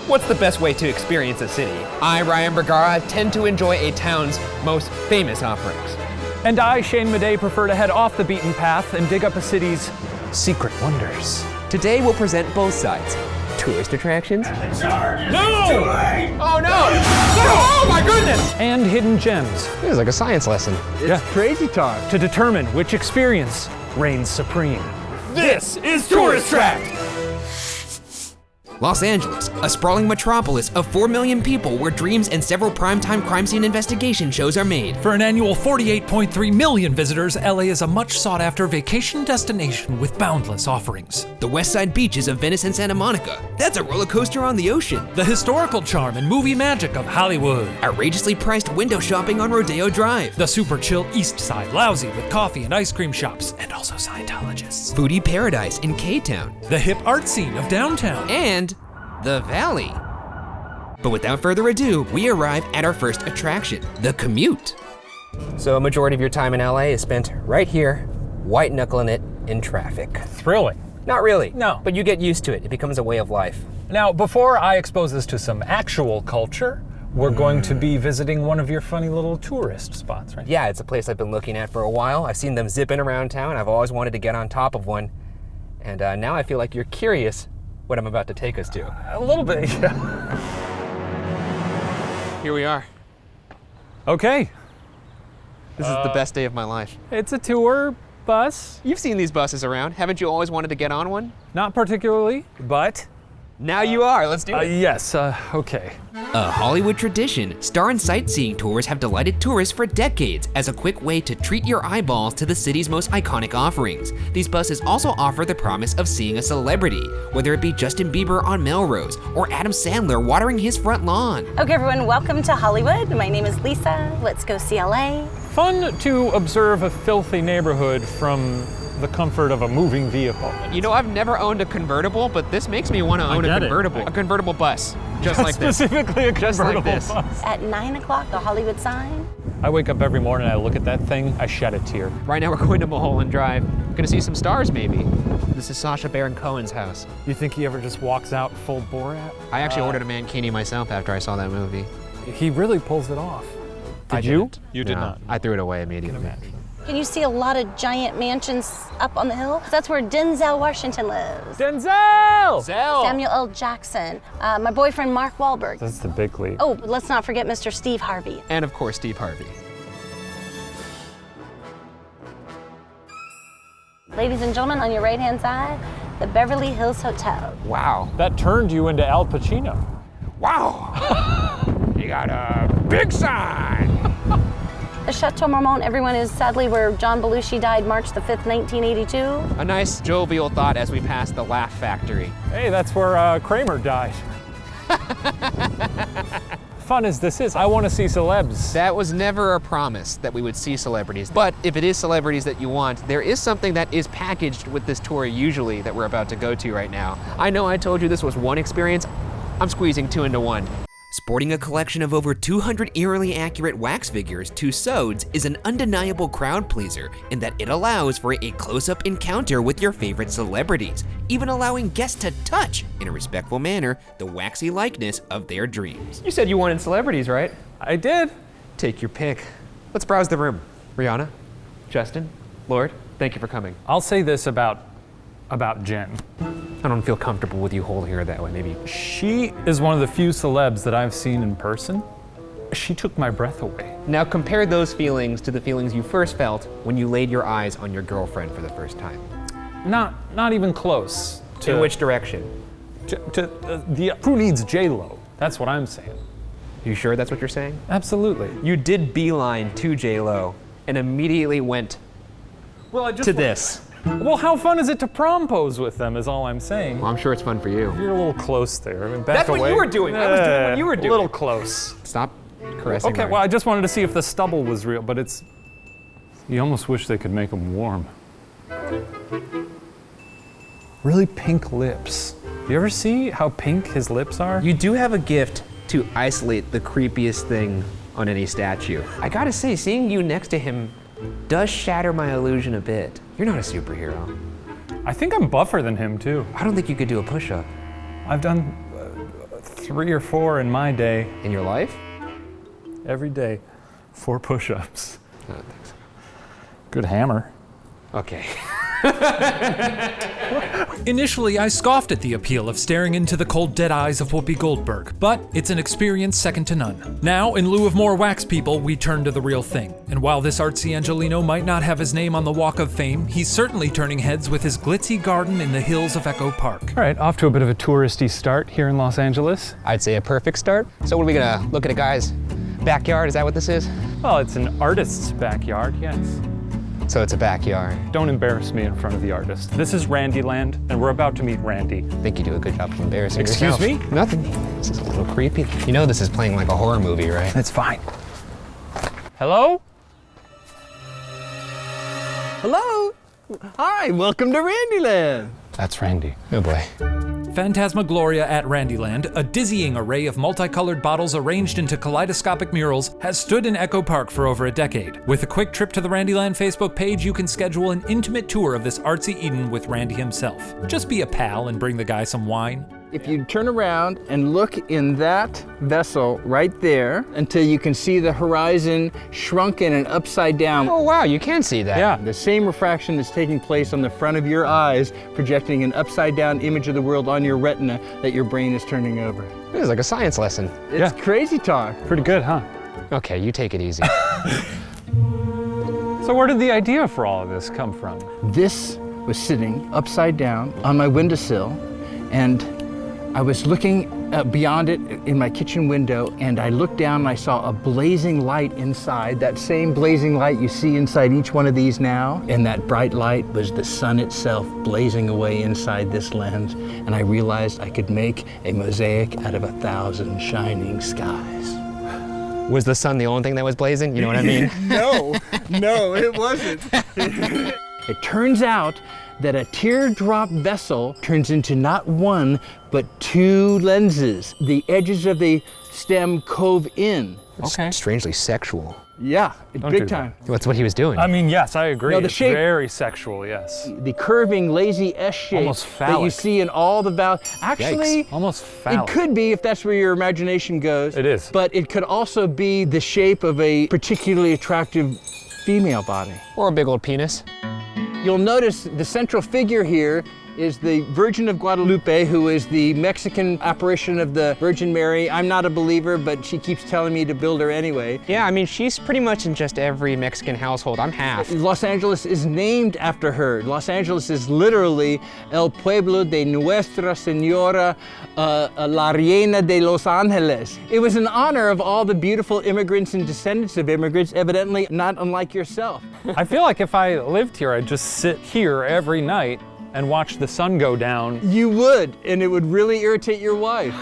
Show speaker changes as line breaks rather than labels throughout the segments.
What's the best way to experience a city? I, Ryan Bergara, tend to enjoy a town's most famous offerings.
And I, Shane Madej, prefer to head off the beaten path and dig up a city's secret wonders.
Today we'll present both sides. Tourist attractions.
No!
Oh no! Oh my goodness!
And hidden gems.
This is like a science lesson.
It's crazy time. To determine which experience reigns supreme.
This is Tourist Track!
Los Angeles, a sprawling metropolis of 4 million people where dreams and several primetime crime scene investigation shows are made.
For an annual 48.3 million visitors, LA is a much sought after vacation destination with boundless offerings.
The West Side beaches of Venice and Santa Monica, that's a roller coaster on the ocean.
The historical charm and movie magic of Hollywood.
Outrageously priced window shopping on Rodeo Drive.
The super chill East Side, lousy with coffee and ice cream shops, and also Scientologists.
Foodie paradise in K-Town.
The hip art scene of downtown.
And the Valley. But without further ado, we arrive at our first attraction, the commute.
So a majority of your time in LA is spent right here, white knuckling it in traffic.
Thrilling.
Not really.
No.
But you get used to it. It becomes a way of life.
Now, before I expose this to some actual culture, we're going to be visiting one of your funny little tourist spots, right?
Yeah, it's a place I've been looking at for a while. I've seen them zipping around town. I've always wanted to get on top of one. And now I feel like you're curious what I'm about to take us to.
A little bit, yeah.
Here we are.
Okay.
This is the best day of my life.
It's a tour bus.
You've seen these buses around. Haven't you always wanted to get on one?
Not particularly, but...
Now you are. Let's do it.
Yes, okay.
A Hollywood tradition, star and sightseeing tours have delighted tourists for decades as a quick way to treat your eyeballs to the city's most iconic offerings. These buses also offer the promise of seeing a celebrity, whether it be Justin Bieber on Melrose or Adam Sandler watering his front lawn.
Okay, everyone, welcome to Hollywood. My name is Lisa. Let's go see LA.
Fun to observe a filthy neighborhood from the comfort of a moving vehicle.
You know, I've never owned a convertible, but this makes me want to own a convertible. A convertible bus, just like this.
Specifically a convertible
this.
bus.
At 9 o'clock, the Hollywood sign.
I wake up every morning, I look at that thing, I shed a tear.
Right now we're going to Mulholland Drive. Gonna see some stars, maybe. This is Sacha Baron Cohen's house.
You think he ever just walks out full Borat?
I actually ordered a mankini myself after I saw that movie.
He really pulls it off.
I
you?
didn't.
You did
No,
not.
I threw it away immediately.
Can you see a lot of giant mansions up on the hill? That's where Denzel Washington lives.
Denzel!
Samuel L. Jackson. My boyfriend, Mark Wahlberg.
That's the big league.
Oh, but let's not forget Mr. Steve Harvey.
And of course, Steve Harvey.
Ladies and gentlemen, on your right-hand side, the Beverly Hills Hotel.
Wow.
That turned you into Al Pacino.
Wow. You got a big sign.
The Chateau Marmont, everyone, is sadly where John Belushi died March the 5th, 1982.
A nice jovial thought as we pass the Laugh Factory.
Hey, that's where Kramer died. Fun as this is, I want to see celebs.
That was never a promise that we would see celebrities. But if it is celebrities that you want, there is something that is packaged with this tour usually that we're about to go to right now. I know I told you this was one experience. I'm squeezing two into one.
Sporting a collection of over 200 eerily accurate wax figures, Tussauds is an undeniable crowd pleaser in that it allows for a close-up encounter with your favorite celebrities, even allowing guests to touch, in a respectful manner, the waxy likeness of their dreams.
You said you wanted celebrities, right?
I did.
Take your pick. Let's browse the room. Rihanna, Justin, Lord, thank you for coming.
I'll say this about Jen.
I don't feel comfortable with you holding her that way, maybe.
She is one of the few celebs that I've seen in person. She took my breath away.
Now compare those feelings to the feelings you first felt when you laid your eyes on your girlfriend for the first time.
Not even close.
In which direction?
Who needs J-Lo? That's what I'm saying.
You sure that's what you're saying?
Absolutely.
You did beeline to J-Lo and immediately went to this.
Well, how fun is it to prom pose with them is all I'm saying.
Well, I'm sure it's fun for you.
You're a little close there. I mean,
That's
away.
what you were doing. I was doing what you were doing.
A little close.
Stop caressing
Okay,
her.
well, I just wanted to see if the stubble was real, but it's... You almost wish they could make them warm. Really pink lips. You ever see how pink his lips are?
You do have a gift to isolate the creepiest thing on any statue. I gotta say, seeing you next to him does shatter my illusion a bit. You're not a superhero.
I think I'm buffer than him, too.
I don't think you could do a push-up.
I've done 3 or 4 in my day.
In your life?
Every day. 4 push-ups.
I don't think so.
Good hammer.
Okay.
Initially, I scoffed at the appeal of staring into the cold dead eyes of Whoopi Goldberg, but it's an experience second to none. Now, in lieu of more wax people, we turn to the real thing. And while this artsy Angelino might not have his name on the Walk of Fame, he's certainly turning heads with his glitzy garden in the hills of Echo Park.
All right, off to a bit of a touristy start here in Los Angeles.
I'd say a perfect start. So what are we gonna look at a guy's backyard? Is that what this is?
Well, it's an artist's backyard, yes.
So it's a backyard.
Don't embarrass me in front of the artist. This is Randy Land, and we're about to meet Randy.
I think you do a good job of embarrassing
Excuse
yourself.
me?
Nothing. This is a little creepy. You know this is playing like a horror movie, right?
That's fine. Hello?
Hello. Hi, welcome to Randyland.
That's Randy.
Oh boy.
Phantasmagoria at Randyland, a dizzying array of multicolored bottles arranged into kaleidoscopic murals, has stood in Echo Park for over a decade. With a quick trip to the Randyland Facebook page, you can schedule an intimate tour of this artsy Eden with Randy himself. Just be a pal and bring the guy some wine.
If you turn around and look in that vessel right there until you can see the horizon shrunken and upside down.
Oh wow, you can see that.
Yeah.
The same refraction is taking place on the front of your eyes, projecting an upside down image of the world on your retina that your brain is turning over.
This is like a science lesson.
It's crazy talk.
Pretty good, huh?
Okay, you take it easy.
So where did the idea for all of this come from?
This was sitting upside down on my windowsill, and I was looking beyond it in my kitchen window, and I looked down and I saw a blazing light inside, that same blazing light you see inside each one of these now. And that bright light was the sun itself blazing away inside this lens. And I realized I could make a mosaic out of 1,000 shining skies.
Was the sun the only thing that was blazing? You know what I mean?
No, it wasn't. It turns out that a teardrop vessel turns into not one, but 2 lenses. The edges of the stem cove in.
Okay.
Strangely sexual.
Yeah,
Don't
big
do that.
time.
That's what he was doing.
I mean, yes, I agree.
No, the
it's
shape-
very sexual, yes.
The curving, lazy S shape
Almost
that you
phallic.
see in all the valves. Actually,
Almost
it
phallic.
could be if that's where your imagination goes.
It is.
But it could also be the shape of a particularly attractive female body.
Or a big old penis.
You'll notice the central figure here is the Virgin of Guadalupe, who is the Mexican apparition of the Virgin Mary. I'm not a believer, but she keeps telling me to build her anyway.
Yeah, I mean, she's pretty much in just every Mexican household. I'm half.
Los Angeles is named after her. Los Angeles is literally El Pueblo de Nuestra Señora La Reina de Los Angeles. It was in honor of all the beautiful immigrants and descendants of immigrants, evidently not unlike yourself.
I feel like if I lived here, I'd just sit here every night and watch the sun go down.
You would, and it would really irritate your wife.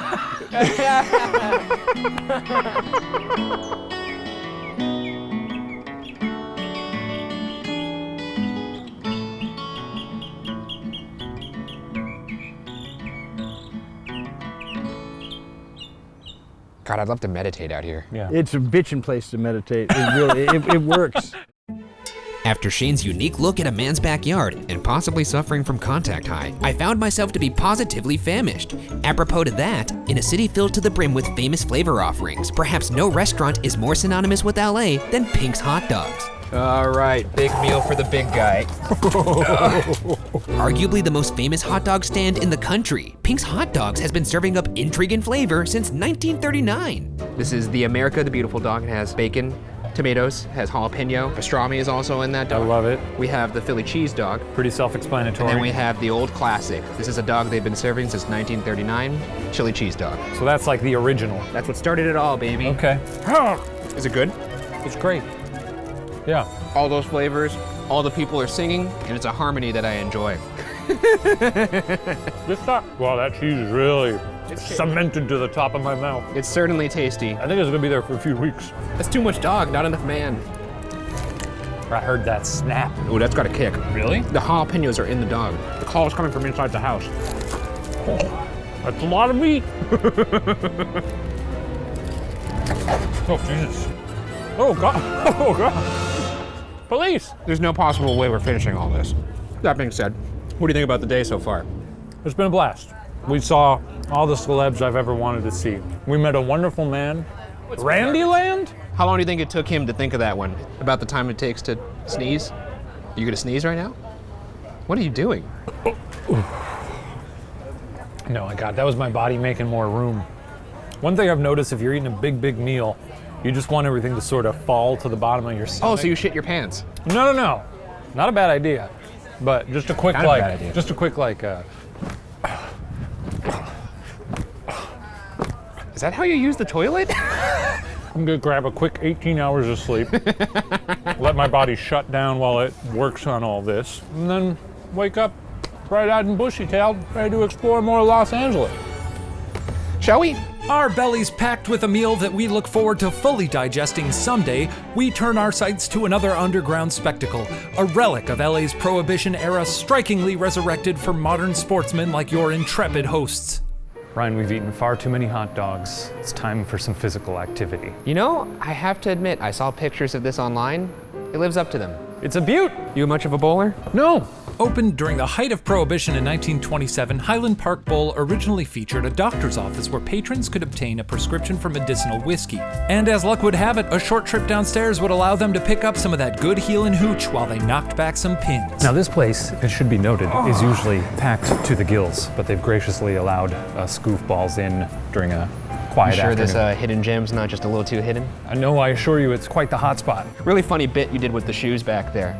God, I'd love to meditate out here.
Yeah.
It's a bitchin' place to meditate. It really, it works.
After Shane's unique look at a man's backyard and possibly suffering from contact high, I found myself to be positively famished. Apropos to that, in a city filled to the brim with famous flavor offerings, perhaps no restaurant is more synonymous with LA than Pink's Hot Dogs.
All right, big meal for the big guy.
Arguably the most famous hot dog stand in the country, Pink's Hot Dogs has been serving up intrigue and flavor since 1939.
This is the America the Beautiful dog. It has bacon, tomatoes, has jalapeno. Pastrami is also in that
I
dog.
love it.
We have the Philly cheese dog.
Pretty self-explanatory.
And then we have the old classic. This is a dog they've been serving since 1939, chili cheese dog.
So that's like the original.
That's what started it all, baby.
Okay.
Is it good?
It's great. Yeah.
All those flavors, all the people are singing, and it's a harmony that I enjoy.
This stuff. Wow, that cheese is really cemented to the top of my mouth.
It's certainly tasty.
I think it's gonna be there for a few weeks.
That's too much dog, not enough man.
I heard that snap.
Oh, that's got a kick.
Really?
The jalapenos are in the dog. The call is coming from inside the house.
That's a lot of meat. Oh, Jesus. Oh, God. Oh, God. Police.
There's no possible way we're finishing all this. That being said, what do you think about the day so far?
It's been a blast. We saw all the celebs I've ever wanted to see. We met a wonderful man. Randyland?
How long do you think it took him to think of that one? About the time it takes to sneeze? Are you gonna sneeze right now? What are you doing?
No, my God, that was my body making more room. One thing I've noticed, if you're eating a big meal, you just want everything to sort of fall to the bottom of your stomach.
Oh, so you shit your pants?
No. Not a bad idea. But just a quick
Kind of a bad idea.
just a quick
Is that how you use the toilet?
I'm gonna grab a quick 18 hours of sleep, let my body shut down while it works on all this, and then wake up bright-eyed and bushy-tailed, ready to explore more Los Angeles.
Shall we?
Our bellies packed with a meal that we look forward to fully digesting someday, we turn our sights to another underground spectacle, a relic of LA's Prohibition era strikingly resurrected for modern sportsmen like your intrepid hosts.
Ryan, we've eaten far too many hot dogs. It's time for some physical activity.
You know, I have to admit, I saw pictures of this online. It lives up to them.
It's a beaut.
You much of a bowler?
No.
Opened during the height of Prohibition in 1927, Highland Park Bowl originally featured a doctor's office where patrons could obtain a prescription for medicinal whiskey. And as luck would have it, a short trip downstairs would allow them to pick up some of that good heelin' hooch while they knocked back some pins.
Now this place, it should be noted, is usually packed to the gills, but they've graciously allowed us goofballs in during a quiet
Sure
afternoon.
this hidden gem's not just a little too hidden?
I know, I assure you, it's quite the hot spot.
Really funny bit you did with the shoes back there.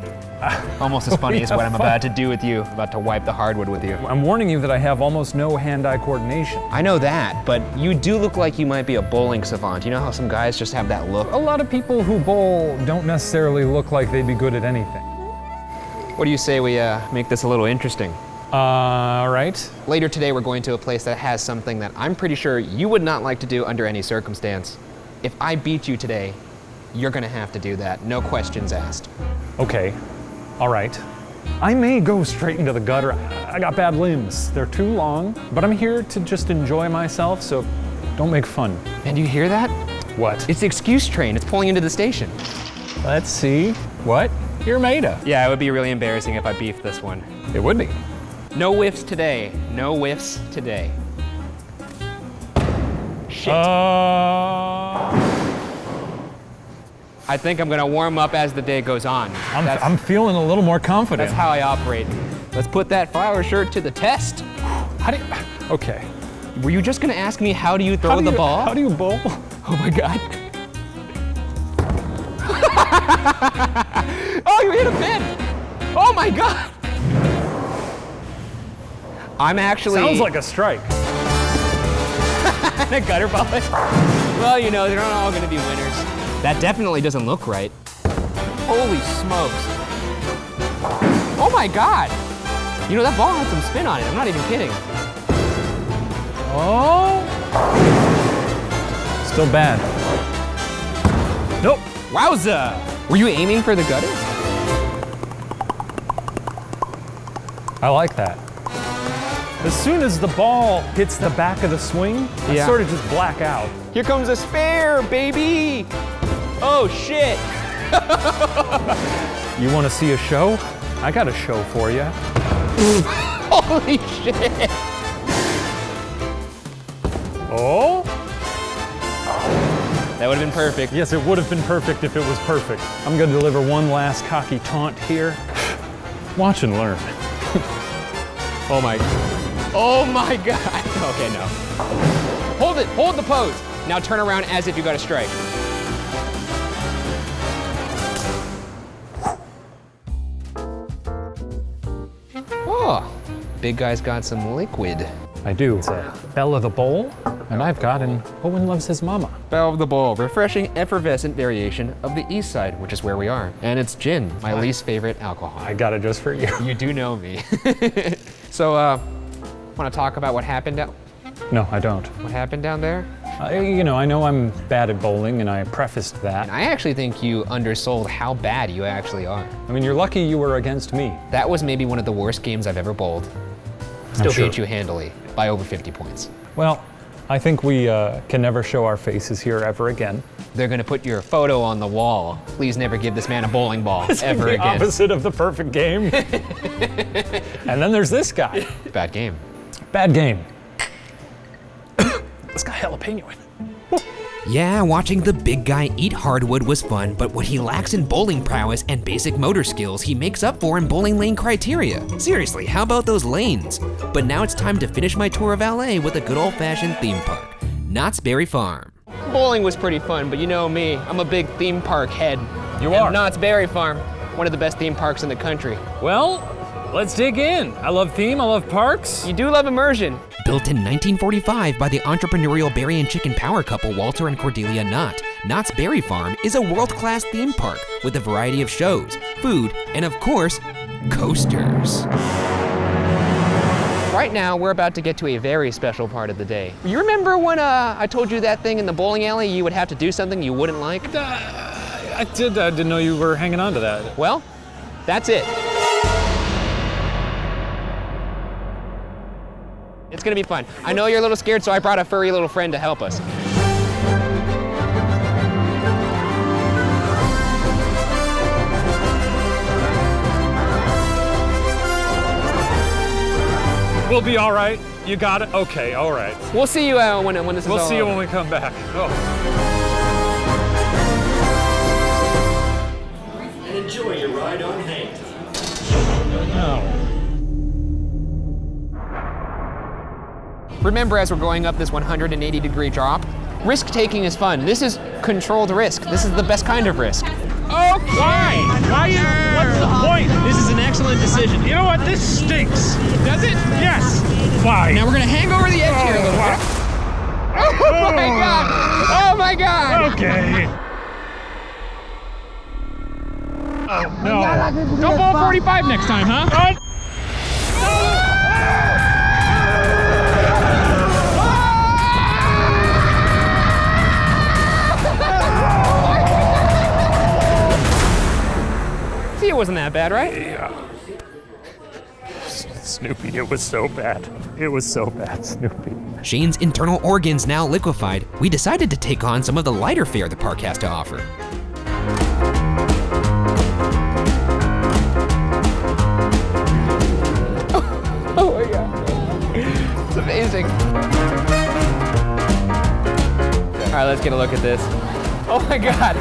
Almost as funny as what I'm about to do with you, about to wipe the hardwood with you.
I'm warning you that I have almost no hand-eye coordination.
I know that, but you do look like you might be a bowling savant. You know how some guys just have that look?
A lot of people who bowl don't necessarily look like they'd be good at anything.
What do you say we make this a little interesting?
Right.
Later today, we're going to a place that has something that I'm pretty sure you would not like to do under any circumstance. If I beat you today, you're gonna have to do that, no questions asked.
Okay. All right. I may go straight into the gutter. I got bad limbs. They're too long, but I'm here to just enjoy myself, so don't make fun.
And you hear that?
What?
It's the excuse train. It's pulling into the station.
Let's see what you're made of.
Yeah, it would be really embarrassing if I beefed this one.
It would be.
No whiffs today. No whiffs today. Shit. I think I'm gonna warm up as the day goes on.
I'm feeling a little more confident.
That's how I operate. Let's put that flower shirt to the test.
How do you, okay.
Were you just gonna ask me how do you throw the ball?
How do you bowl?
Oh my God. Oh, you hit a pin. Oh my God. I'm actually...
Sounds like a strike.
A gutter ball. Well, you know, they're not all gonna be winners. That definitely doesn't look right. Holy smokes. Oh my God. You know, that ball had some spin on it. I'm not even kidding.
Oh. Still bad. Nope.
Wowza. Were you aiming for the gutter?
I like that. As soon as the ball hits the back of the swing, I sort of just black out.
Here comes a spare, baby. Oh shit.
You want to see a show? I got a show for you.
Holy shit.
Oh?
That would have been perfect.
Yes, it would have been perfect if it was perfect. I'm going to deliver one last cocky taunt here. Watch and learn.
Oh my God. Okay, no. Hold it, hold the pose. Now turn around as if you got a strike. Oh, big guy's got some liquid.
I do. It's a bell of the bowl, and I've got an Owen loves his mama.
Bell of the Bowl, refreshing, effervescent variation of the East Side, which is where we are. And it's gin, my least favorite alcohol.
I got it just for you.
You do know me. So, want to talk about what happened down?
No, I don't.
What happened down there?
You know, I know I'm bad at bowling, and I prefaced that.
And I actually think you undersold how bad you actually are.
I mean, you're lucky you were against me.
That was maybe one of the worst games I've ever bowled. Still
sure.
beat you handily by over 50 points.
Well, I think we can never show our faces here ever again.
They're gonna put your photo on the wall. Please never give this man a bowling ball ever
the
again.
Opposite of the perfect game. And then there's this guy.
Bad game.
Bad game. It's got jalapeno in it.
Yeah, watching the big guy eat hardwood was fun, but what he lacks in bowling prowess and basic motor skills, he makes up for in bowling lane criteria. Seriously, how about those lanes? But now it's time to finish my tour of LA with a good old-fashioned theme park, Knott's Berry Farm.
Bowling was pretty fun, but you know me, I'm a big theme park head.
You are.
Knott's Berry Farm, one of the best theme parks in the country.
Well, let's dig in. I love theme, I love parks.
You do love immersion.
Built in 1945 by the entrepreneurial berry and chicken power couple Walter and Cordelia Knott, Knott's Berry Farm is a world-class theme park with a variety of shows, food, and of course, coasters.
Right now, we're about to get to a very special part of the day. You remember when I told you that thing in the bowling alley, you would have to do something you wouldn't like?
I didn't know you were hanging on to that.
Well, that's it. It's gonna be fun. I know you're a little scared, so I brought a furry little friend to help us.
We'll be all right. You got it? Okay, all right.
We'll see you when this is all
We'll see you
over.
when we come back. Oh.
And enjoy your ride on hand.
Remember, as we're going up this 180-degree drop, risk-taking is fun. This is controlled risk. This is the best kind of risk.
Oh, why? What's the point?
This is an excellent decision.
You know what? This stinks.
Does it?
Yes. Why?
Now we're gonna hang over the edge here a little bit. Oh my God! Oh my God!
Okay. Oh, no.
Don't bowl 45 next time, huh? See, it wasn't that bad, right?
Yeah. Snoopy, it was so bad. It was so bad, Snoopy.
Shane's internal organs now liquefied, we decided to take on some of the lighter fare the park has to offer.
Oh my God. It's amazing. All right, let's get a look at this. Oh my God.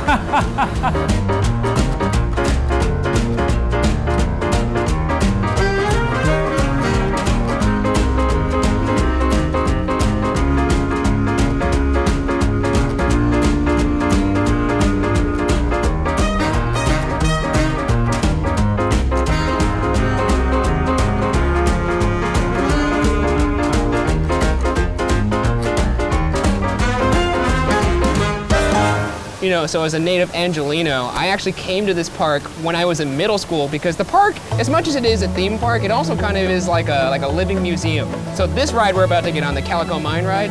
You know, so as a native Angelino, I actually came to this park when I was in middle school because the park, as much as it is a theme park, it also kind of is like a living museum. So this ride we're about to get on, the Calico Mine ride,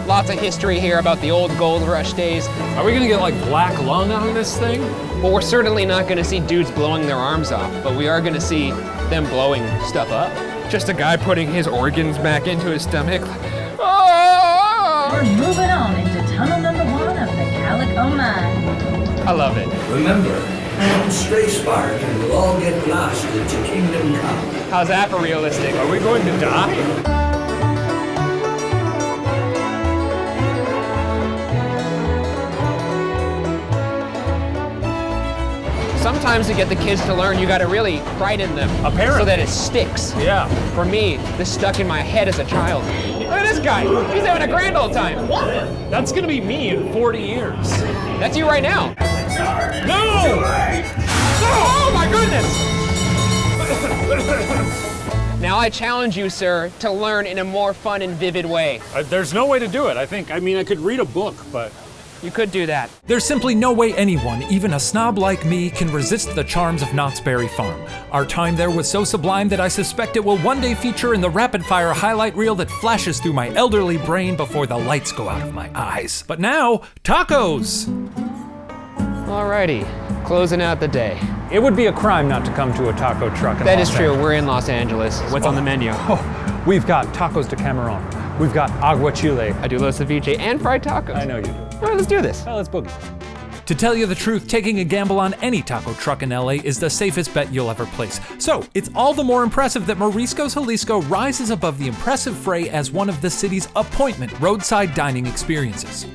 lots of history here about the old gold rush days.
Are we gonna get like black lung on this thing?
Well, we're certainly not gonna see dudes blowing their arms off, but we are gonna see them blowing stuff up. Just a guy putting his organs back into his stomach. Oh!
We're moving on into tunnel number 1 of the Calico Mine.
I love it.
Remember, don't stray spark and we'll all get lost into Kingdom Come.
How's that for realistic?
Are we going to die?
Sometimes to get the kids to learn, you gotta really frighten them.
Apparently.
So that it sticks.
Yeah.
For me, this stuck in my head as a child. Look at this guy. He's having a grand old time.
That's gonna be me in 40 years.
That's you right now.
No!
Oh my goodness! Now I challenge you, sir, to learn in a more fun and vivid way.
There's no way to do it, I think. I mean, I could read a book, but...
You could do that.
There's simply no way anyone, even a snob like me, can resist the charms of Knott's Berry Farm. Our time there was so sublime that I suspect it will one day feature in the rapid-fire highlight reel that flashes through my elderly brain before the lights go out of my eyes. But now, tacos!
Alrighty, closing out the day.
It would be a crime not to come to a taco truck in
That
Los
is true,
Angeles.
we're in Los Angeles. What's on the menu?
Oh, we've got tacos de camarón. We've got agua chile.
I do los ceviche and fried tacos.
I know you do.
All right, let's do this.
Well, let's boogie.
To tell you the truth, taking a gamble on any taco truck in LA is the safest bet you'll ever place. So it's all the more impressive that Marisco's Jalisco rises above the impressive fray as one of the city's appointment roadside dining experiences.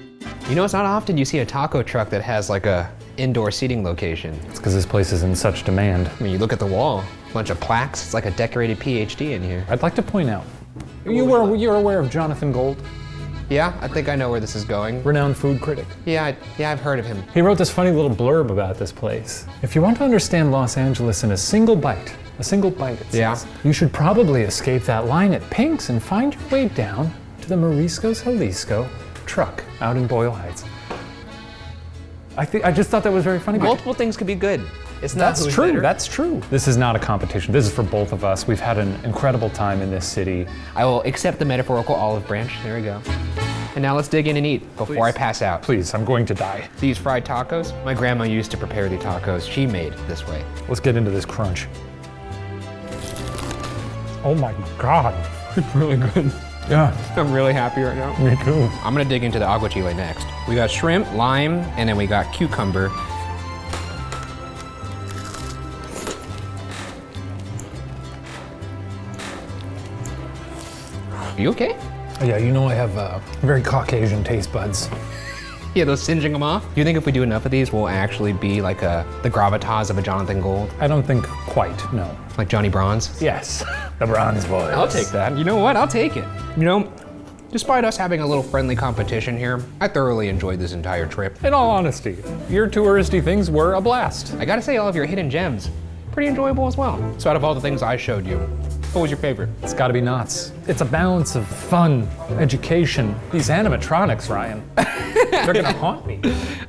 You know, it's not often you see a taco truck that has like a indoor seating location.
It's because this place is in such demand.
I mean, you look at the wall, a bunch of plaques. It's like a decorated PhD in here.
I'd like to point out, you're aware of Jonathan Gold?
Yeah, I think I know where this is going.
Renowned food critic.
Yeah, I've heard of him.
He wrote this funny little blurb about this place. If you want to understand Los Angeles in a single bite it says, you should probably escape that line at Pink's and find your way down to the Marisco's Jalisco truck out in Boyle Heights. I just thought that was very funny.
Multiple things could be good. It's not
That's true, that's true. This is not a competition. This is for both of us. We've had an incredible time in this city.
I will accept the metaphorical olive branch. There we go. And now let's dig in and eat before I pass out.
Please, I'm going to die.
These fried tacos, my grandma used to prepare the tacos. She made this way.
Let's get into this crunch. Oh my God.
It's really good.
Yeah.
I'm really happy right now.
Me too.
I'm gonna dig into the aguachile next. We got shrimp, lime, and then we got cucumber. Are you okay?
Yeah, you know I have very Caucasian taste buds.
Yeah, those singeing them off. Do you think if we do enough of these, we'll actually be like the gravitas of a Jonathan Gold?
I don't think quite, no.
Like Johnny Bronze?
Yes, the bronze boys.
I'll take that. You know what? I'll take it. You know, despite us having a little friendly competition here, I thoroughly enjoyed this entire trip.
In all honesty, your touristy things were a blast.
I gotta say, all of your hidden gems, pretty enjoyable as well. So out of all the things I showed you, what was your favorite?
It's gotta be Knott's. It's a balance of fun, education. These animatronics, Ryan, they're gonna haunt me.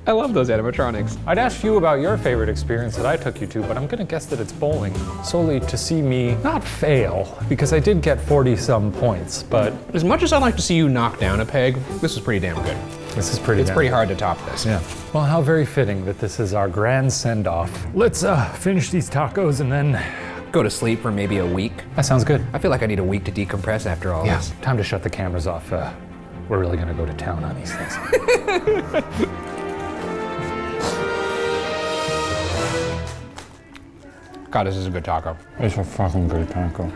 I love those animatronics.
I'd ask you about your favorite experience that I took you to, but I'm gonna guess that it's bowling, solely to see me not fail, because I did get 40-some points, but
As much as I'd like to see you knock down a peg, this is pretty damn good.
this is pretty
It's
damn
pretty
good.
hard to top this.
Yeah. Well, how very fitting that this is our grand send-off. Let's finish these tacos and then...
Go to sleep for maybe a week.
That sounds good.
I feel like I need a week to decompress after all this.
Time to shut the cameras off. We're really gonna go to town on these things.
God, this is a good taco.
It's a fucking good taco.